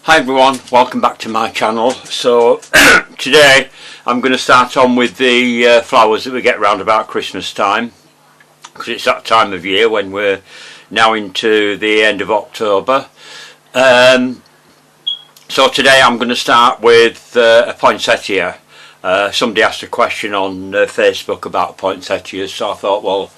Hi everyone, welcome back to my channel. So today I'm going to start on with the flowers that we get round about Christmas time, because it's that time of year when we're now into the end of October. So today I'm going to start with a poinsettia. Somebody asked a question on Facebook about poinsettias, so I thought, well,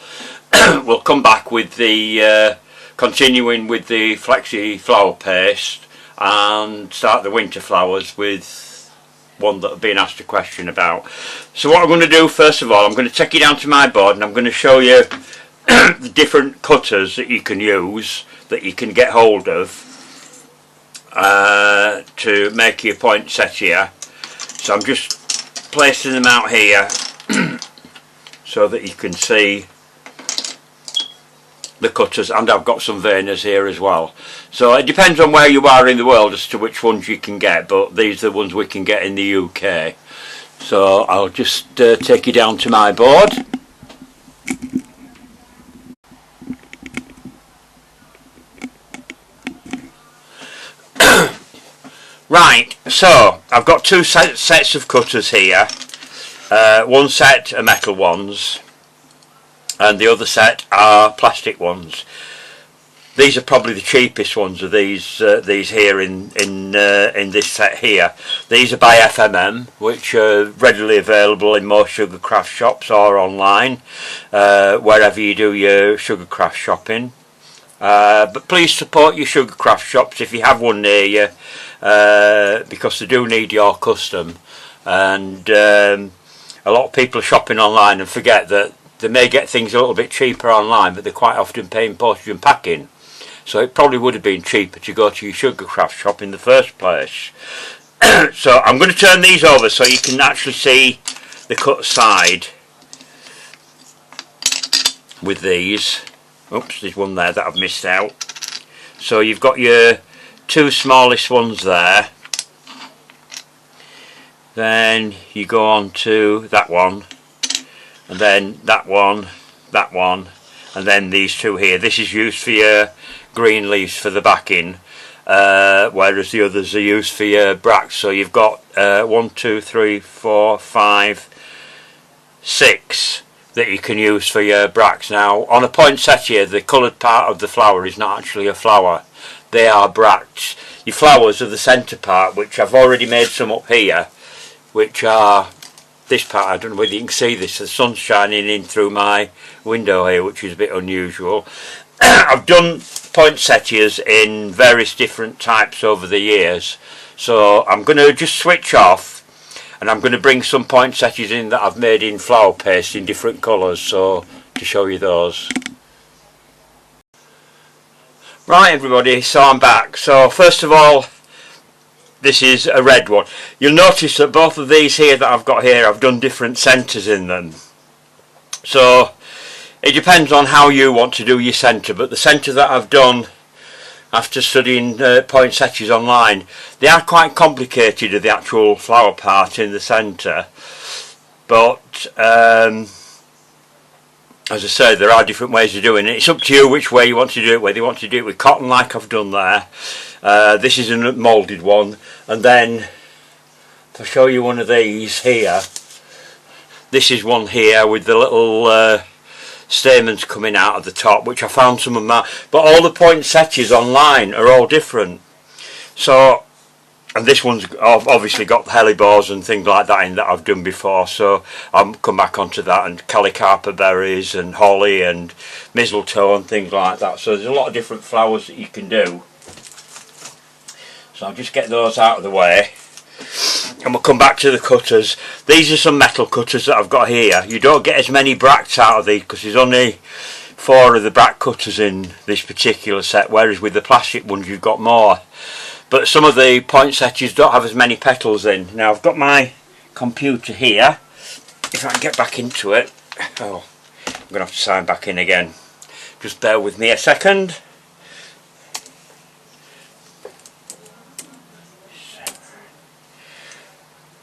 we'll come back with the continuing with the flexi flower paste and start the winter flowers with one that I've been asked a question about. So what I'm going to do, first of all, I'm going to take you down to my board and I'm going to show you the different cutters that you can use, that you can get hold of to make your poinsettia. So I'm just placing them out here so that you can see the cutters, and I've got some veiners here as well. So it depends on where you are in the world as to which ones you can get, but these are the ones we can get in the UK. So I'll just take you down to my board. Right, so I've got two sets of cutters here. One set are metal ones and the other set are plastic ones. These are probably the cheapest ones of these here in this set here. These are by FMM, which are readily available in most Sugarcraft shops or online, wherever you do your Sugarcraft shopping. But please support your Sugarcraft shops if you have one near you, because they do need your custom. And a lot of people are shopping online and forget that they may get things a little bit cheaper online, but they're quite often paying postage and packing. So it probably would have been cheaper to go to your Sugarcraft shop in the first place. So I'm going to turn these over so you can actually see the cut side with these. Oops, there's one there that I've missed out. So you've got your two smallest ones there. Then you go on to that one. And then that one, and then these two here. This is used for your green leaves for the backing, whereas the others are used for your bracts. So you've got 1, 2, 3, 4, 5, 6 that you can use for your bracts. Now on a poinsettia, the coloured part of the flower is not actually a flower, they are bracts. Your flowers are the centre part, which I've already made some up here, which are this part. I don't know whether you can see this, the sun's shining in through my window here, which is a bit unusual. I've done poinsettias in various different types over the years, so I'm going to just switch off and I'm going to bring some poinsettias in that I've made in flower paste in different colours, so to show you those. Right everybody, so I'm back. So first of all, this is a red one. You'll notice that both of these here that I've got here, I've done different centres in them. So it depends on how you want to do your centre, but the centre that I've done after studying poinsettias online, they are quite complicated of the actual flower part in the centre. But as I say, there are different ways of doing it. It's up to you which way you want to do it, whether you want to do it with cotton like I've done there. This is a moulded one, and then if I show you one of these here, this is one here with the little stamens coming out of the top, which I found some of my, but all the poinsettias online are all different. So, and this one's obviously got hellebores and things like that in that I've done before, so I'll come back onto that, and calicarpa berries and holly and mistletoe and things like that. So there's a lot of different flowers that you can do. So I'll just get those out of the way and we'll come back to the cutters. These are some metal cutters that I've got here. You don't get as many bracts out of these because there's only 4 of the bract cutters in this particular set, whereas with the plastic ones you've got more. But some of the poinsettias don't have as many petals in. Now I've got my computer here. If I can get back into it. Oh, I'm going to have to sign back in again. Just bear with me a second.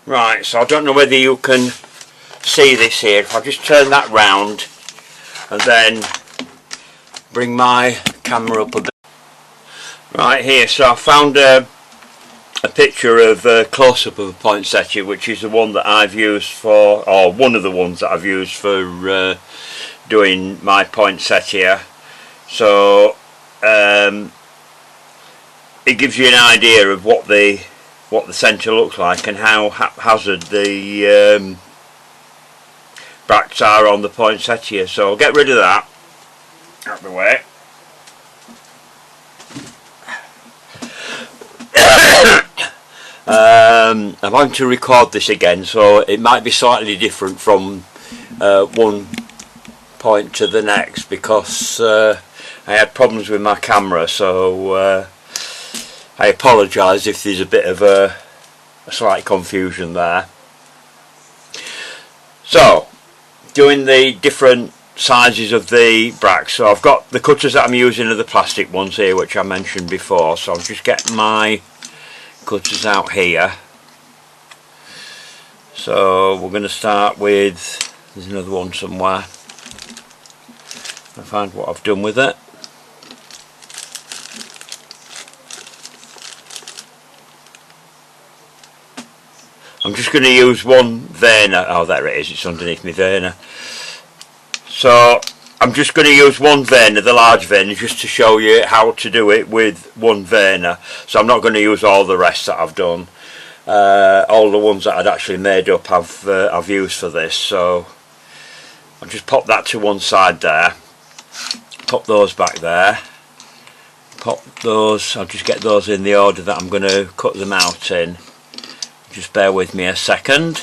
Right, so I don't know whether you can see this here. If I just turn that round and then bring my camera up a bit. Right here, so I found a a picture of a close-up of a poinsettia, which is the one that I've used for, or one of the ones that I've used for doing my poinsettia. So it gives you an idea of what the centre looks like and how haphazard the bracts are on the poinsettia. So I'll get rid of that out of the way. I'm going to record this again, so it might be slightly different from one point to the next, because I had problems with my camera, so I apologise if there's a bit of a slight confusion there. So, doing the different sizes of the bracts. So I've got the cutters that I'm using are the plastic ones here, which I mentioned before, so I'll just get my cutters out here. So we're going to start with, there's another one somewhere, I'll find what I've done with it. I'm just going to use one verner. Oh, there it is, it's underneath my verner. So I'm just going to use one verner, the large verner, just to show you how to do it with one verner. So I'm not going to use all the rest that I've done. All the ones that I'd actually made up I've used for this. So I'll just pop that to one side there. Pop those back there. Pop those, I'll just get those in the order that I'm going to cut them out in. Just bear with me a second.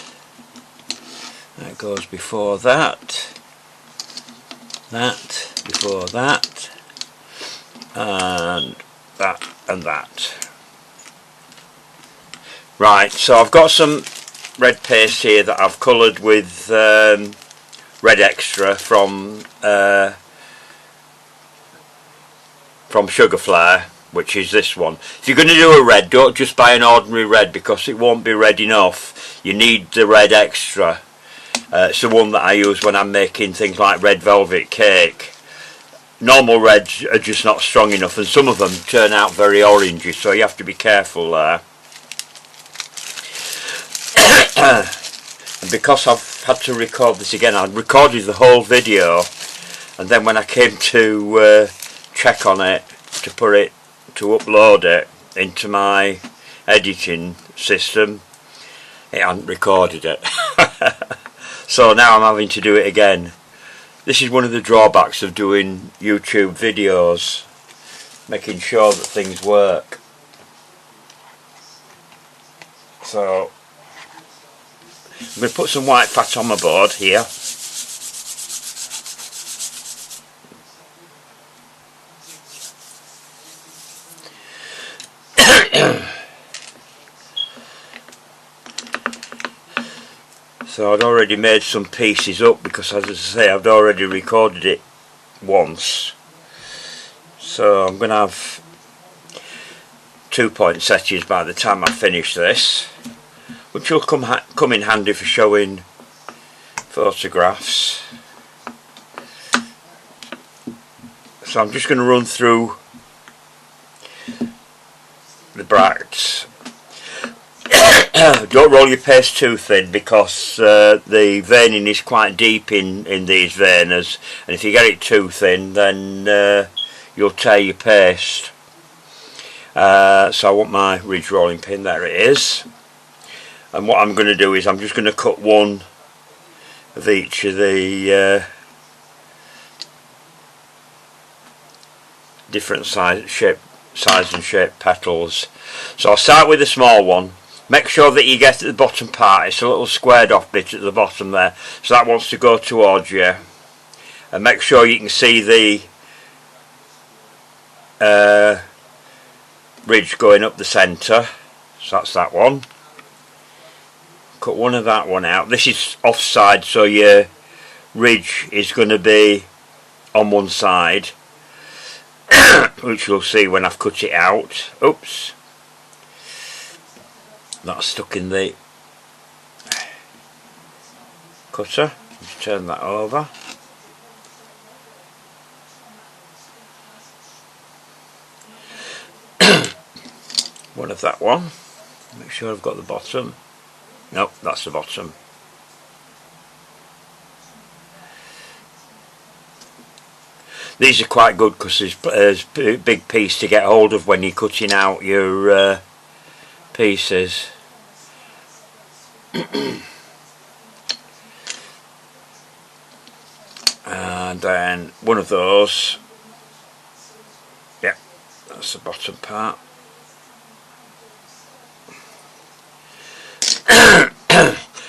That goes before that. That before that, and that. Right, so I've got some red paste here that I've coloured with red extra from Sugar Flare, which is this one. If you're going to do a red, don't just buy an ordinary red, because it won't be red enough. You need the red extra. It's the one that I use when I'm making things like red velvet cake. Normal reds are just not strong enough, and some of them turn out very orangey, so you have to be careful there. And because I've had to record this again, I recorded the whole video, and then when I came to check on it, to upload it into my editing system, it hadn't recorded it. So now I'm having to do it again. This is one of the drawbacks of doing YouTube videos, making sure that things work. So I'm going to put some white fat on my board here. So I'd already made some pieces up, because as I say, I've already recorded it once. So I'm going to have 2 poinsettias by the time I finish this, which will come in handy for showing photographs. So I'm just going to run through the bracts. Don't roll your paste too thin, because the veining is quite deep in these veiners, and if you get it too thin, then you'll tear your paste. So I want my ridge rolling pin, there it is, and what I'm going to do is I'm just going to cut one of each of the different size and shape petals. So I'll start with the small one. Make sure that you get at the bottom part, it's a little squared off bit at the bottom there, so that wants to go towards you, and make sure you can see the ridge going up the centre. So that's that one. Cut one of that one out. This is offside, so your ridge is going to be on one side, which you'll see when I've cut it out. Oops. That's stuck in the cutter. Just turn that over. One of that one. Make sure I've got the bottom. Nope, that's the bottom. These are quite good because there's a big piece to get hold of when you're cutting out your pieces. And then one of those, yeah, that's the bottom part.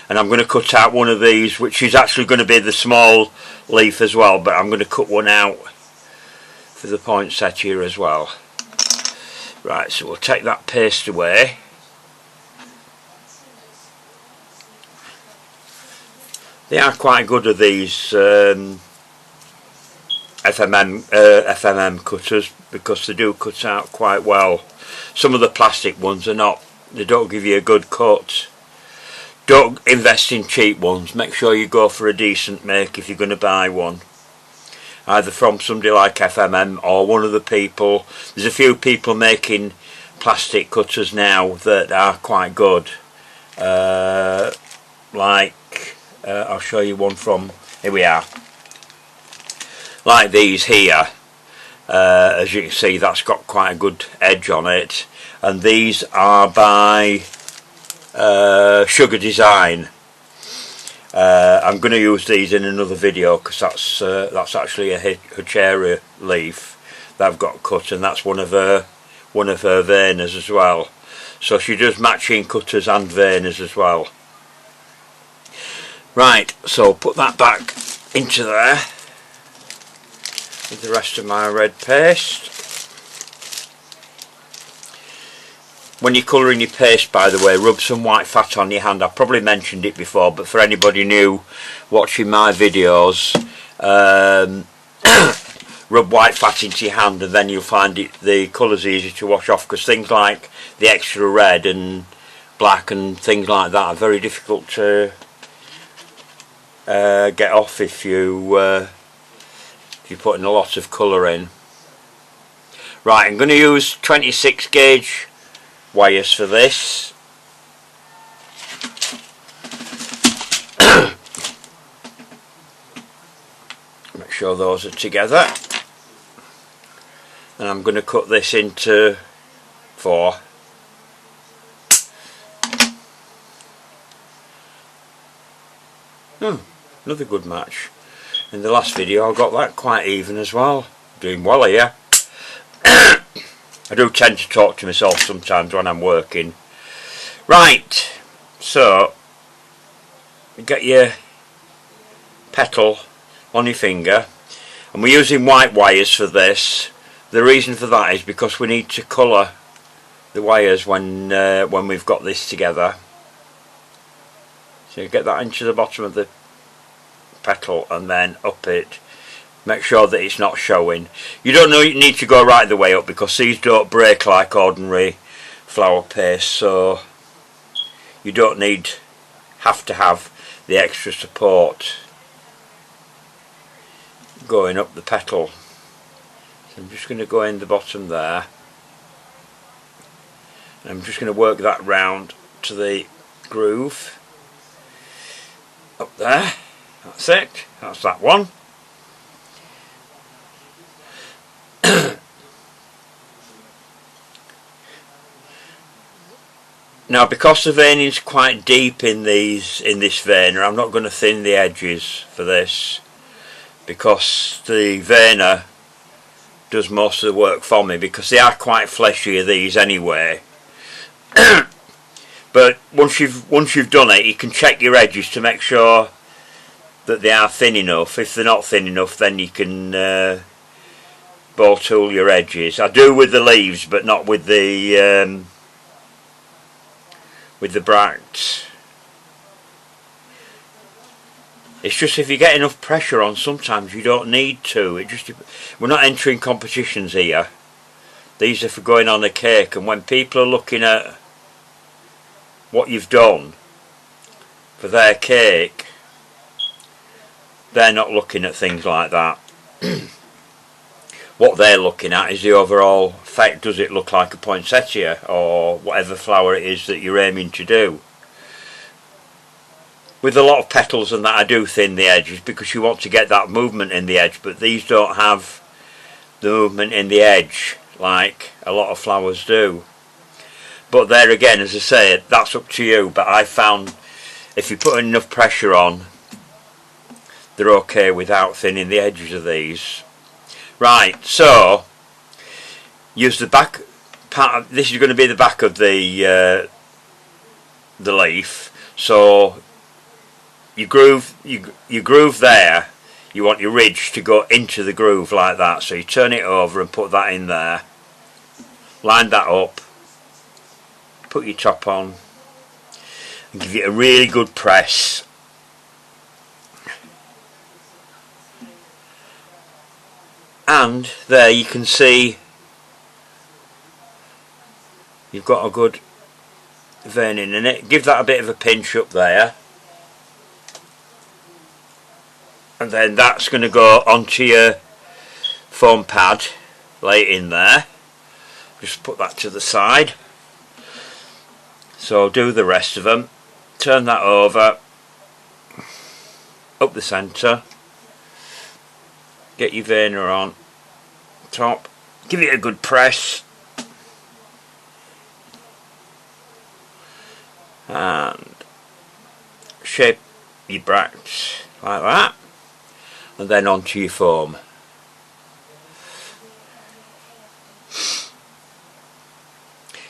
And I'm going to cut out one of these, which is actually going to be the small leaf as well, but I'm going to cut one out for the poinsettia as well. Right, so we'll take that paste away. They are quite good at these FMM cutters, because they do cut out quite well. Some of the plastic ones are not, they don't give you a good cut. Don't invest in cheap ones. Make sure you go for a decent make if you're going to buy one, either from somebody like FMM or one of the people. There's a few people making plastic cutters now that are quite good, I'll show you one from, here we are, like these here. As you can see, that's got quite a good edge on it, and these are by Sugar Design. I'm going to use these in another video because that's actually a Hachera leaf that I've got cut, and that's one of her veiners as well. So she does matching cutters and veiners as well. Right, so put that back into there with the rest of my red paste. When you're colouring your paste, by the way, rub some white fat on your hand. I've probably mentioned it before, but for anybody new watching my videos, rub white fat into your hand, and then you'll find the colours easy to wash off, because things like the extra red and black and things like that are very difficult to get off if you're putting a lot of colour in. Right, I'm going to use 26 gauge wires for this. Make sure those are together, and I'm going to cut this into 4. Another good match. In the last video I got that quite even as well. Doing well here. I do tend to talk to myself sometimes when I'm working. Right, so you get your petal on your finger, and we're using white wires for this. The reason for that is because we need to colour the wires when we've got this together. So you get that into the bottom of the petal and then up it. Make sure that it's not showing. You don't need to go right the way up, because these don't break like ordinary flour paste, so you don't have to have the extra support going up the petal. So I'm just going to go in the bottom there, and I'm just going to work that round to the groove up there. That's it, that's that one. Now, because the veining is quite deep in this veiner, I'm not going to thin the edges for this, because the veiner does most of the work for me, because they are quite fleshy, these anyway. But once you've done it, you can check your edges to make sure that they are thin enough. If they're not thin enough, then you can ball tool your edges. I do with the leaves, but not with the bracts. It's just if you get enough pressure on, sometimes you don't need to. We're not entering competitions here. These are for going on a cake, and when people are looking at what you've done for their cake, they're not looking at things like that. what they're looking at is the overall effect. Does it look like a poinsettia or whatever flower it is that you're aiming to do? With a lot of petals and that, I do thin the edges because you want to get that movement in the edge, but these don't have the movement in the edge like a lot of flowers do. But there again, as I say, that's up to you, but I found if you put enough pressure on, they're okay without thinning the edges of these. Right, so use the back part of, this is going to be the back of the leaf, so you groove there, you want your ridge to go into the groove like that, so you turn it over and put that in there, line that up, put your top on and give it a really good press. And there you can see you've got a good veining in it. Give that a bit of a pinch up there, and then that's going to go onto your foam pad. Lay it in there, just put that to the side. So do the rest of them, turn that over, up the centre, get your veiner on top, give it a good press, and shape your bracts like that, and then onto your foam.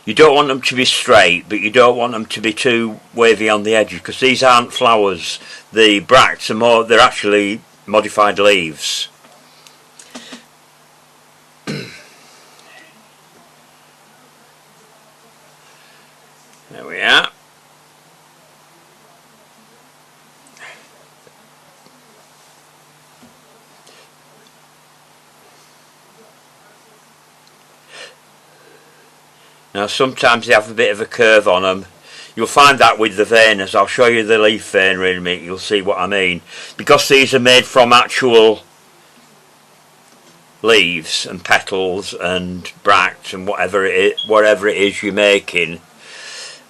You don't want them to be straight, but you don't want them to be too wavy on the edges, because these aren't flowers. The bracts are more, they're actually modified leaves. There we are. Now sometimes they have a bit of a curve on them. You'll find that with the veiners. I'll show you the leaf veiner in a minute, you'll see what I mean. Because these are made from actual leaves and petals and bracts and whatever it is you're making,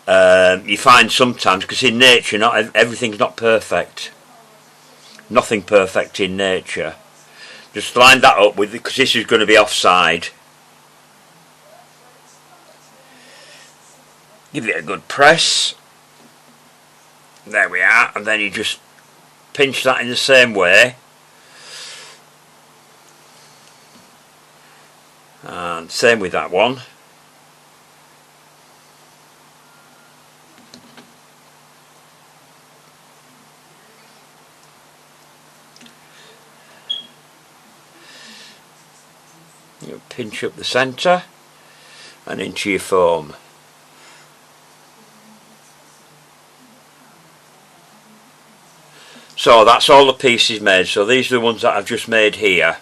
you find sometimes, because in nature everything's not perfect. Nothing perfect in nature. Just line that up with, because this is going to be offside. Give it a good press. There we are, and then you just pinch that in the same way. And same with that one. You pinch up the centre and into your foam. So that's all the pieces made. So these are the ones that I've just made here,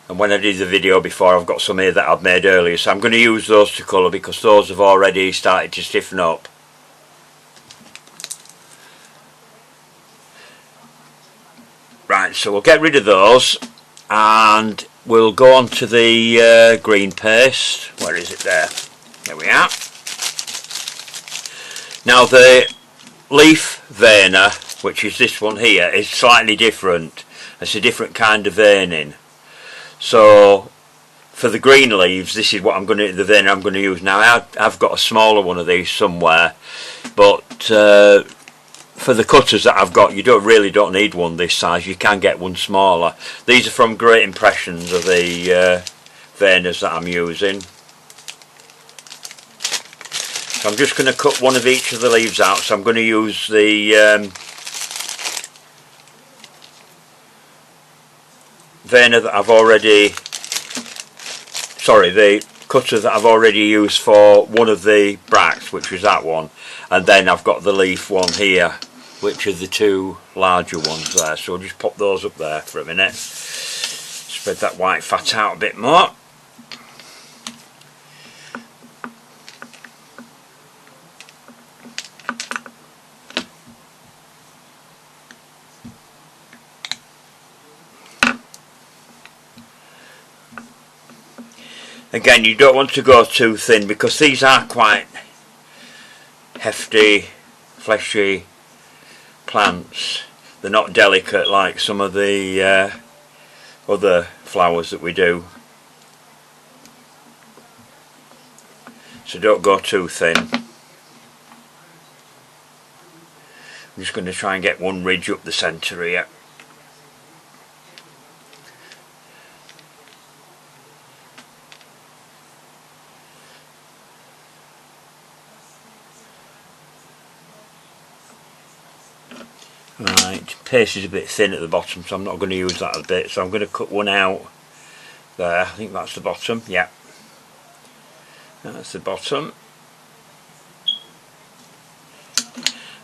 and when I did the video before, I've got some here that I've made earlier, so I'm going to use those to colour because those have already started to stiffen up. Right, so we'll get rid of those and we'll go on to the green paste. Where is it? There we are. Now the leaf veiner, which is this one here, is slightly different. It's a different kind of veining. So for the green leaves, this is what I'm going to, the veiner I'm going to use. Now I've got a smaller one of these somewhere, but for the cutters that I've got, you really don't need one this size. You can get one smaller. These are from Great Impressions, of the veiners that I'm using. So I'm just going to cut one of each of the leaves out. So I'm going to use the veiner that I've already, the cutter that I've already used for one of the bracts, which was that one, and then I've got the leaf one here, which are the two larger ones there. So I'll just pop those up there for a minute, spread that white fat out a bit more. Again, you don't want to go too thin because these are quite hefty, fleshy plants. They're not delicate like some of the other flowers that we do. So don't go too thin. I'm just going to try and get one ridge up the centre here. Right, paste is a bit thin at the bottom, so I'm not going to use that a bit, so I'm going to cut one out there. I think that's the bottom, yeah. That's the bottom.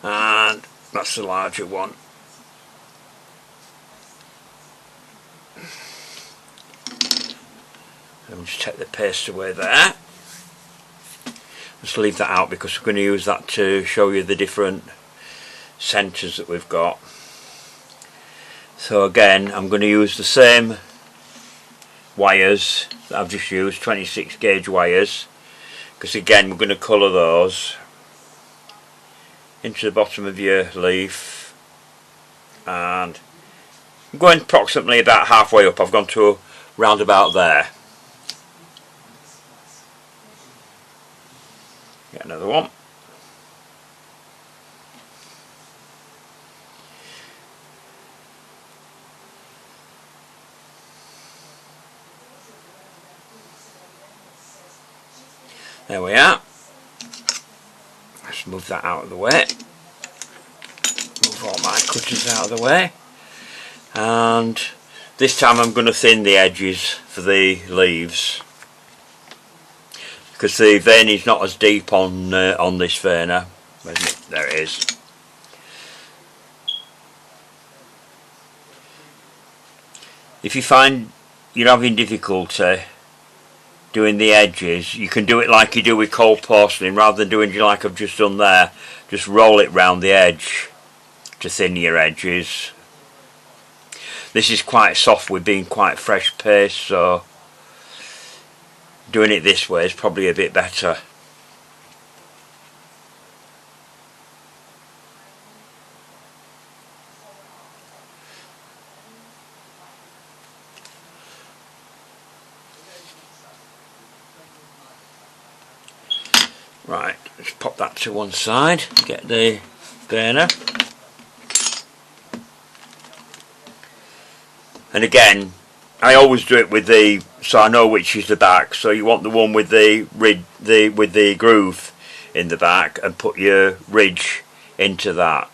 And that's the larger one. I'll just take the paste away there. Just leave that out because we're going to use that to show you the different centres that we've got. So again, I'm going to use the same wires that I've just used, 26 gauge wires, because again we're going to colour those into the bottom of your leaf, and I'm going approximately about halfway up. I've gone to round about there. Get another one. There we are. Let's move that out of the way. Move all my cutters out of the way. And this time I'm going to thin the edges for the leaves, because the vein is not as deep on this veiner. There it is. If you find you're having difficulty doing the edges, you can do it like you do with cold porcelain. Rather than doing like I've just done there, just roll it round the edge to thin your edges. This is quite soft with being quite fresh paste, so doing it this way is probably a bit better. Right, let's pop that to one side, get the burner. And again, I always do it with the, so I know which is the back. So you want the one with the groove in the back, and put your ridge into that.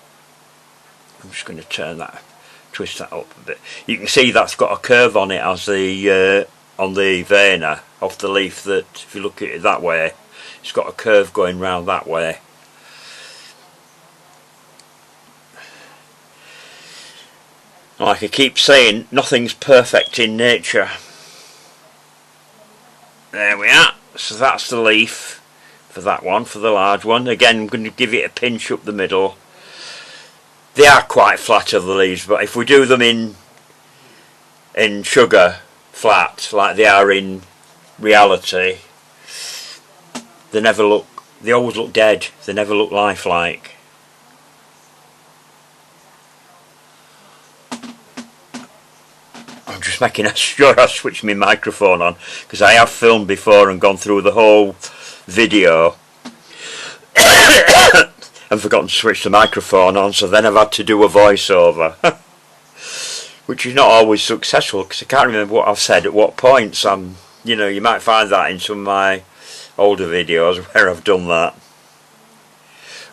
I'm just going to turn that, twist that up a bit. You can see that's got a curve on it as the on the veiner off the leaf. That if you look at it that way, it's got a curve going round that way. Like I keep saying, nothing's perfect in nature. There we are. So that's the leaf for that one, for the large one. Again, I'm going to give it a pinch up the middle. They are quite flat of the leaves, but if we do them in sugar flat, like they are in reality, they always look dead. They never look lifelike. I'm just making sure I switch my microphone on, because I have filmed before and gone through the whole video and forgotten to switch the microphone on, so then I've had to do a voiceover which is not always successful, because I can't remember what I've said at what points. You know, you might find that in some of my older videos where I've done that.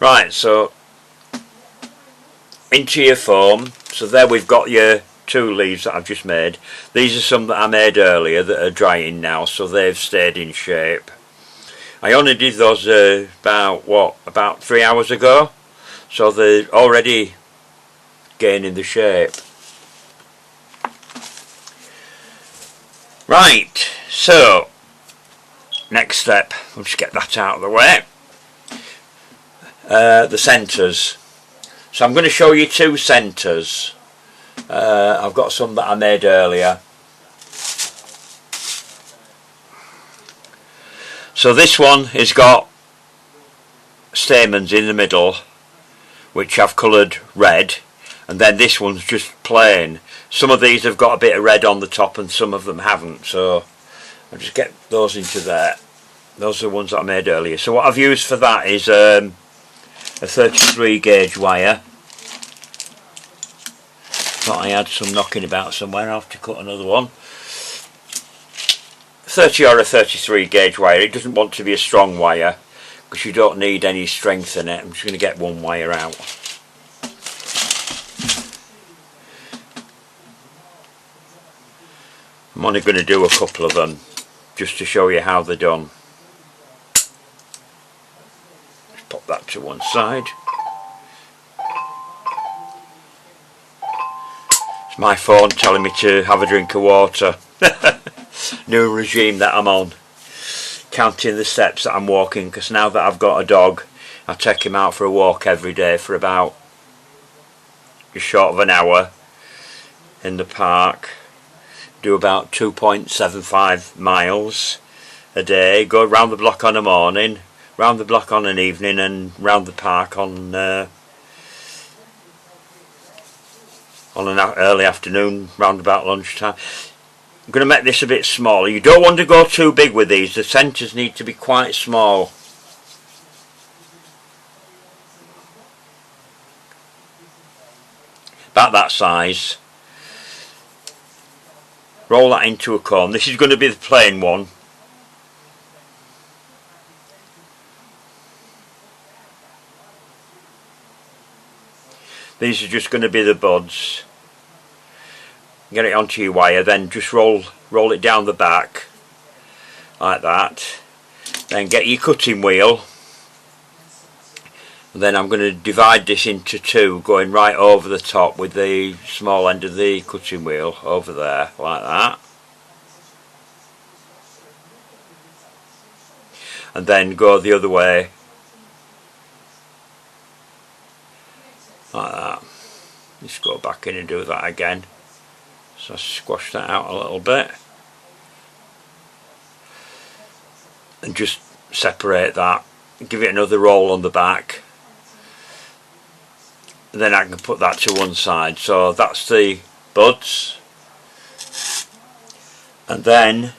Right, so into your foam. So there we've got your 2 leaves that I've just made. These are some that I made earlier that are drying now, so they've stayed in shape. I only did those about 3 hours ago, so they're already gaining the shape. Right, so next step, we'll just get that out of the way. The centres. So I'm going to show you 2 centres. I've got some that I made earlier. So this one has got stamens in the middle which I've coloured red, and then this one's just plain. Some of these have got a bit of red on the top and some of them haven't, so I'll just get those into there. Those are the ones that I made earlier. So what I've used for that is a 33 gauge wire. Thought I had some knocking about somewhere. I'll have to cut another one. 30 or a 33 gauge wire. It doesn't want to be a strong wire because you don't need any strength in it. I'm just going to get one wire out. I'm only going to do a couple of them just to show you how they're done. Just pop that to one side. It's my phone telling me to have a drink of water. New regime that I'm on. Counting the steps that I'm walking, because now that I've got a dog, I take him out for a walk every day for about just short of an hour in the park. Do about 2.75 miles a day. Go round the block on a morning, round the block on an evening, and round the park on an early afternoon, round about lunchtime. I'm going to make this a bit smaller. You don't want to go too big with these. The centres need to be quite small. About that size. Roll that into a comb. This is going to be the plain one. These are just going to be the buds. Get it onto your wire, then just roll it down the back like that. Then get your cutting wheel, and then I'm going to divide this into two, going right over the top with the small end of the cutting wheel over there like that, and then go the other way like that. Just go back in and do that again. So squash that out a little bit and just separate that. Give it another roll on the back, and then I can put that to one side. So that's the buds, and then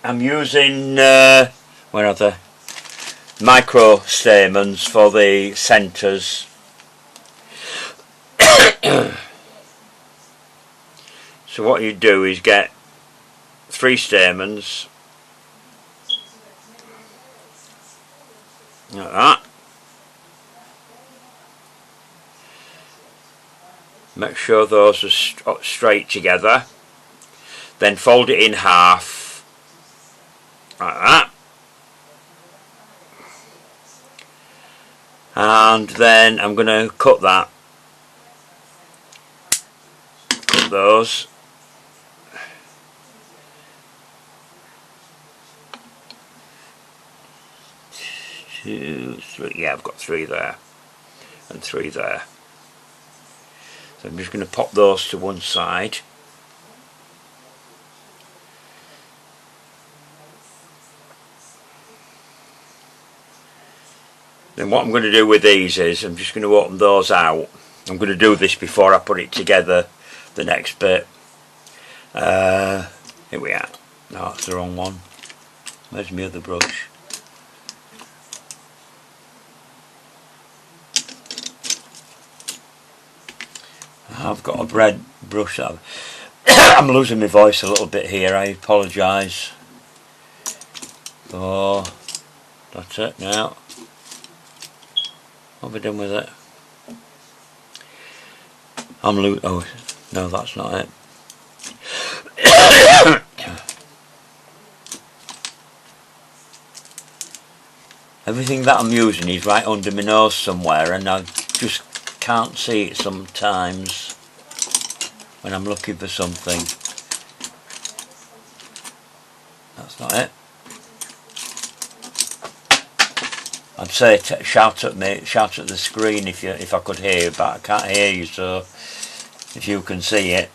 I'm using where are the micro stamens for the centres. So what you do is get 3 stamens like that. Make sure those are straight together. Then fold it in half like that. And then I'm going to cut that. Cut those. 2, 3, yeah, I've got 3 there and 3 there. So I'm just going to pop those to one side. Then what I'm going to do with these is I'm just going to open those out. I'm going to do this before I put it together, the next bit. Here we are. No, that's the wrong one. Where's my other brush? I've got a red brush. I'm losing my voice a little bit here. I apologise. Oh, that's it now. What have we done with it? Oh, no, that's not it. Everything that I'm using is right under my nose somewhere, and I just can't see it sometimes when I'm looking for something. That's not it. I'd say shout at me, shout at the screen if I could hear you, but I can't hear you, so if you can see it.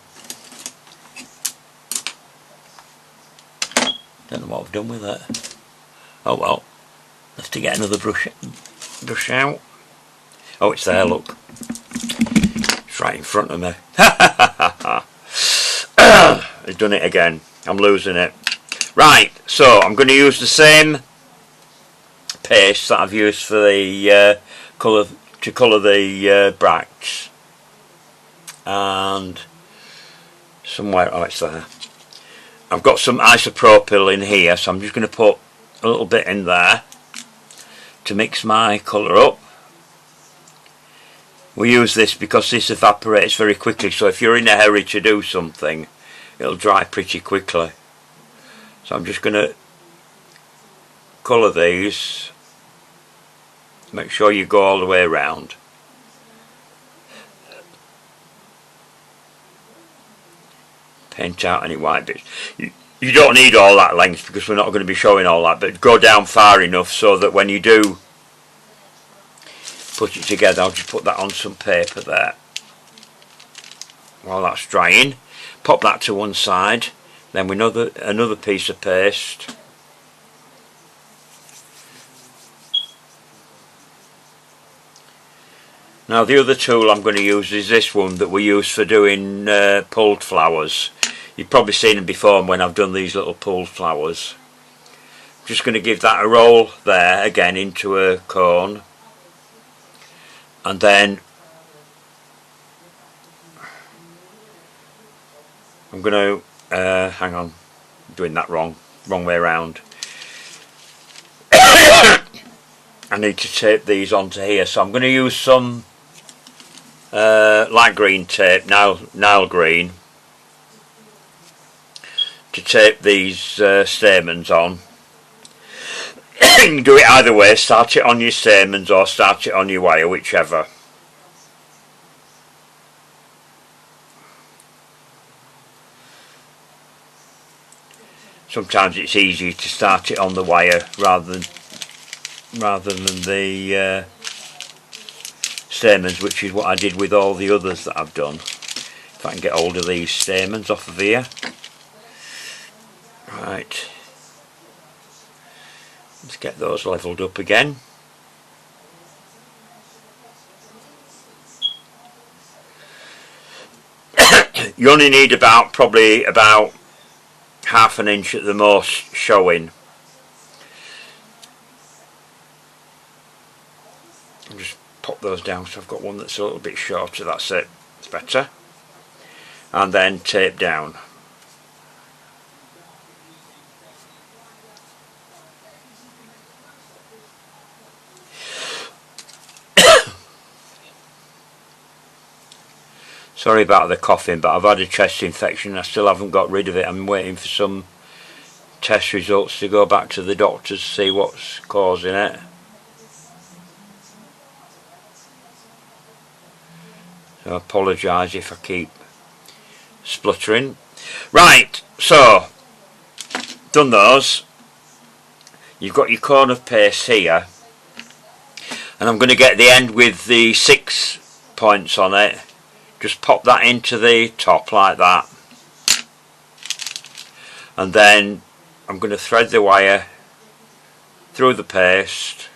Don't know what I've done with it. Oh well, have to get another brush out. Oh, it's there, look. It's right in front of me. I've done it again. I'm losing it. Right, so I'm going to use the same paste that I've used for the colour to colour the bracts, and somewhere, oh, it's there. I've got some isopropyl in here, so I'm just going to put a little bit in there to mix my colour up. We use this because this evaporates very quickly, so if you're in a hurry to do something, it'll dry pretty quickly. So I'm just going to colour these. Make sure you go all the way around. Paint out any white bits. You don't need all that length because we're not going to be showing all that, but go down far enough so that when you do put it together, I'll just put that on some paper there. While that's drying, pop that to one side. Then with another piece of paste. Now the other tool I'm going to use is this one that we use for doing pulled flowers. You've probably seen them before when I've done these little pulled flowers. I'm just going to give that a roll there again into a cone, and then I'm going to hang on, I'm doing that wrong way around. I need to tape these onto here, so I'm going to use some light green tape, Nile green, to tape these stamens on. You can do it either way, start it on your stamens or start it on your wire, whichever. Sometimes it's easier to start it on the wire rather than the stamens, which is what I did with all the others that I've done. If I can get hold of these stamens off of here. Right, let's get those levelled up again. You only need probably about half an inch at the most showing. I'll just pop those down, so I've got one that's a little bit shorter. That's it, it's better. And then tape down. Sorry about the coughing, but I've had a chest infection. I still haven't got rid of it. I'm waiting for some test results to go back to the doctors to see what's causing it. So I apologise if I keep spluttering. Right, so done those. You've got your cone of paste here, and I'm going to get the end with the 6 points on it. Just pop that into the top like that, and then I'm going to thread the wire through the paste,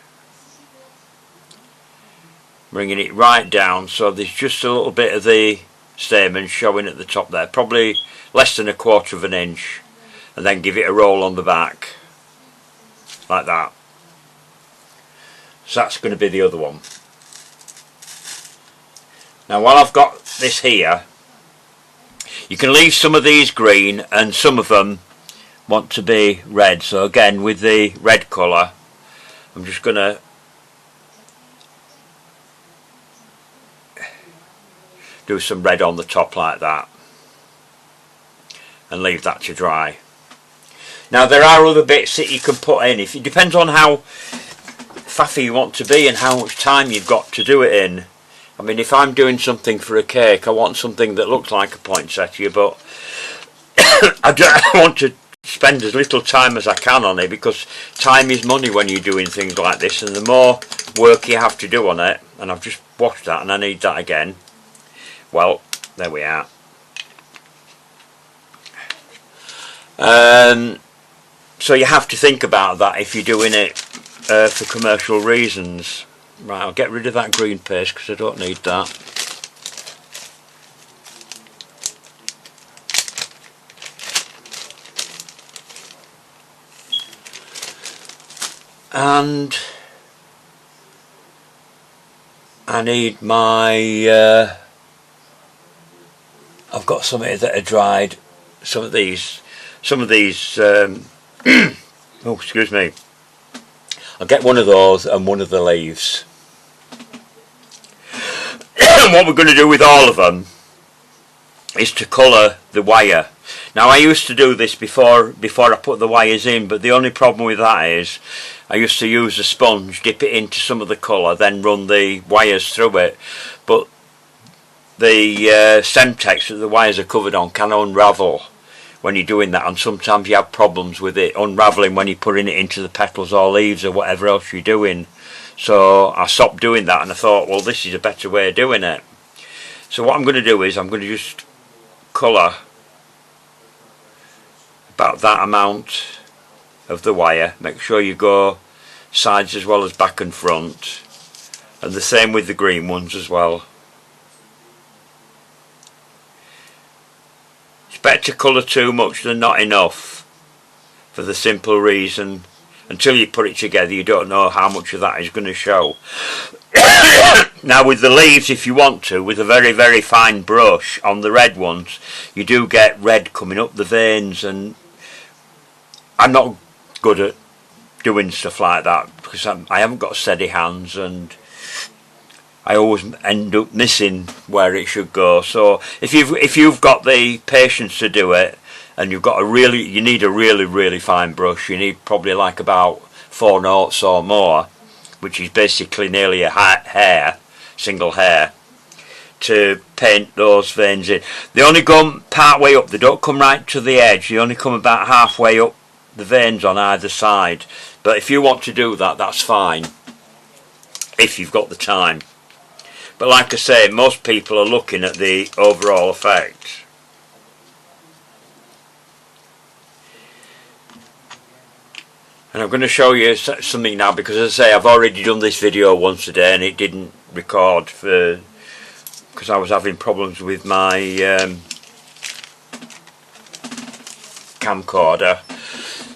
bringing it right down so there's just a little bit of the stamen showing at the top there, probably less than 1/4 of an inch, and then give it a roll on the back like that. So that's going to be the other one. Now while I've got this here, you can leave some of these green and some of them want to be red. So again, with the red colour, I'm just going to do some red on the top like that and leave that to dry. Now there are other bits that you can put in. It depends on how faffy you want to be and how much time you've got to do it in. I mean, if I'm doing something for a cake, I want something that looks like a poinsettia, but I want to spend as little time as I can on it, because time is money when you're doing things like this, and the more work you have to do on it, and I've just washed that and I need that again. Well, there we are. So you have to think about that if you're doing it for commercial reasons. Right, I'll get rid of that green paste because I don't need that. And I need my I've got some here that are dried. Some of these oh, excuse me, I'll get one of those and one of the leaves. And what we're going to do with all of them is to colour the wire. Now I used to do this before I put the wires in, but the only problem with that is I used to use a sponge, dip it into some of the colour, then run the wires through it. But the Semtex that the wires are covered on can unravel when you're doing that, and sometimes you have problems with it unravelling when you're putting it into the petals or leaves or whatever else you're doing. So I stopped doing that, and I thought, well, this is a better way of doing it. So what I'm going to do is I'm going to just colour about that amount of the wire. Make sure you go sides as well as back and front, and the same with the green ones as well. It's better to colour too much than not enough, for the simple reason until you put it together you don't know how much of that is going to show. Now with the leaves, if you want to, with a very very fine brush on the red ones, you do get red coming up the veins, and I'm not good at doing stuff like that because I haven't got steady hands, and I always end up missing where it should go. So if you've got the patience to do it, and you need a really fine brush, you need probably like about 4 notes or more, which is basically nearly a hair, single hair, to paint those veins in. They only go part way up, they don't come right to the edge, they only come about halfway up the veins on either side. But if you want to do that, that's fine, if you've got the time. But like I say, most people are looking at the overall effect. And I'm going to show you something now, because as I say, I've already done this video once a day and it didn't record because I was having problems with my camcorder.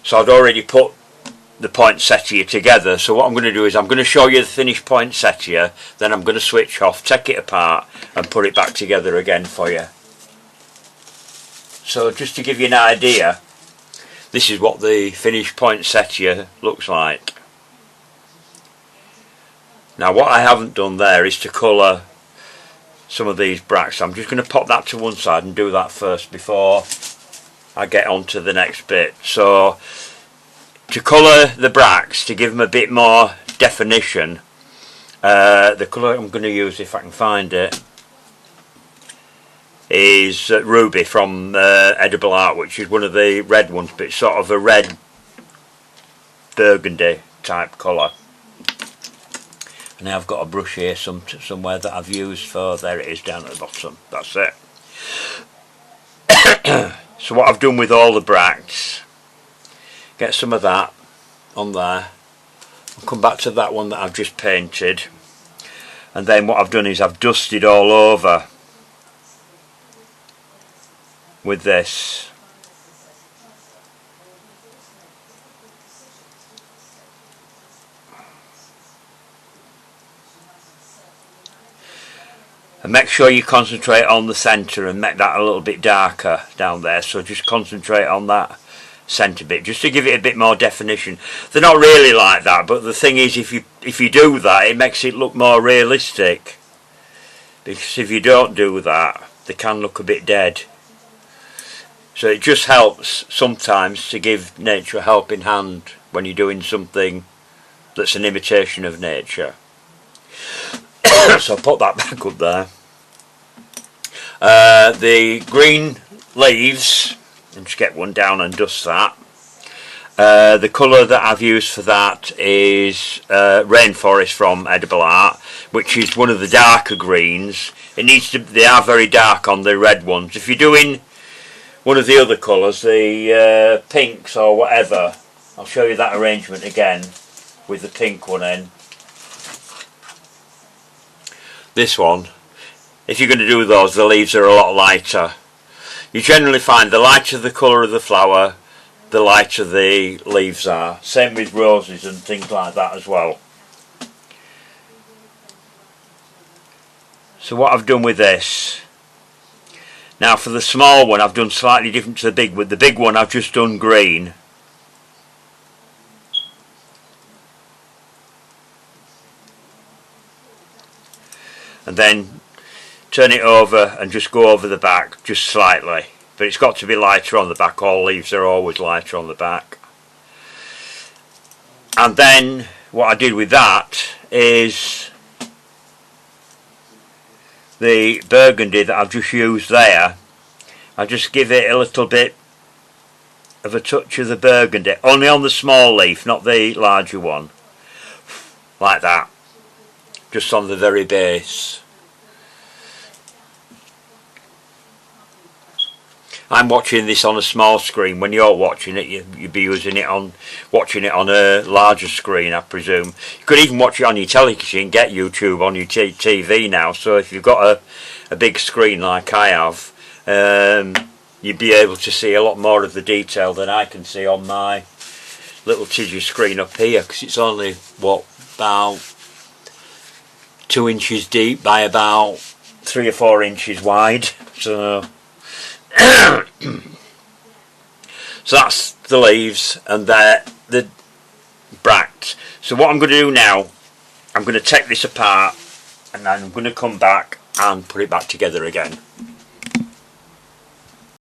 So I'd already put the poinsettia together. So what I'm going to do is I'm going to show you the finished poinsettia, then I'm going to switch off, take it apart and put it back together again for you. So just to give you an idea, this is what the finished poinsettia looks like. Now what I haven't done there is to colour some of these bracts. I'm just going to pop that to one side and do that first before I get on to the next bit. So to colour the bracts, to give them a bit more definition, the colour I'm going to use, if I can find it, is Ruby from Edible Art, which is one of the red ones, but it's sort of a red burgundy type colour. And I've got a brush here somewhere that I've used for, there it is down at the bottom, that's it. So what I've done with all the bracts, get some of that on there, I'll come back to that one that I've just painted, and then what I've done is I've dusted all over with this. And make sure you concentrate on the centre and make that a little bit darker down there. So just concentrate on that centre bit, just to give it a bit more definition. They're not really like that, but the thing is, if you do that, it makes it look more realistic. Because if you don't do that, they can look a bit dead. So it just helps sometimes to give nature a helping hand when you're doing something that's an imitation of nature. So I'll put that back up there. The green leaves, and just get one down and dust that. The colour that I've used for that is Rainforest from Edible Art, which is one of the darker greens. They are very dark on the red ones. If you're doing one of the other colours, the pinks or whatever, I'll show you that arrangement again with the pink one in. This one, if you're going to do those, the leaves are a lot lighter. You generally find the lighter the colour of the flower, the lighter the leaves are. Same with roses and things like that as well. So what I've done with this, now for the small one I've done slightly different to the big one. The big one I've just done green. And then turn it over and just go over the back just slightly, but it's got to be lighter on the back. All leaves are always lighter on the back. And then what I did with that is the burgundy that I've just used there, I just give it a little bit of a touch of the burgundy, only on the small leaf, not the larger one, like that, just on the very base. I'm watching this on a small screen. When you're watching it, you'd be watching it on a larger screen, I presume. You could even watch it on your telly, because you can get YouTube on your TV now. So if you've got a big screen like I have, you'd be able to see a lot more of the detail than I can see on my little tidgy screen up here, because it's only, what, about 2 inches deep by about 3 or 4 inches wide. So so that's the leaves and the bracts. So what I'm going to do now, I'm going to take this apart and then I'm going to come back and put it back together again.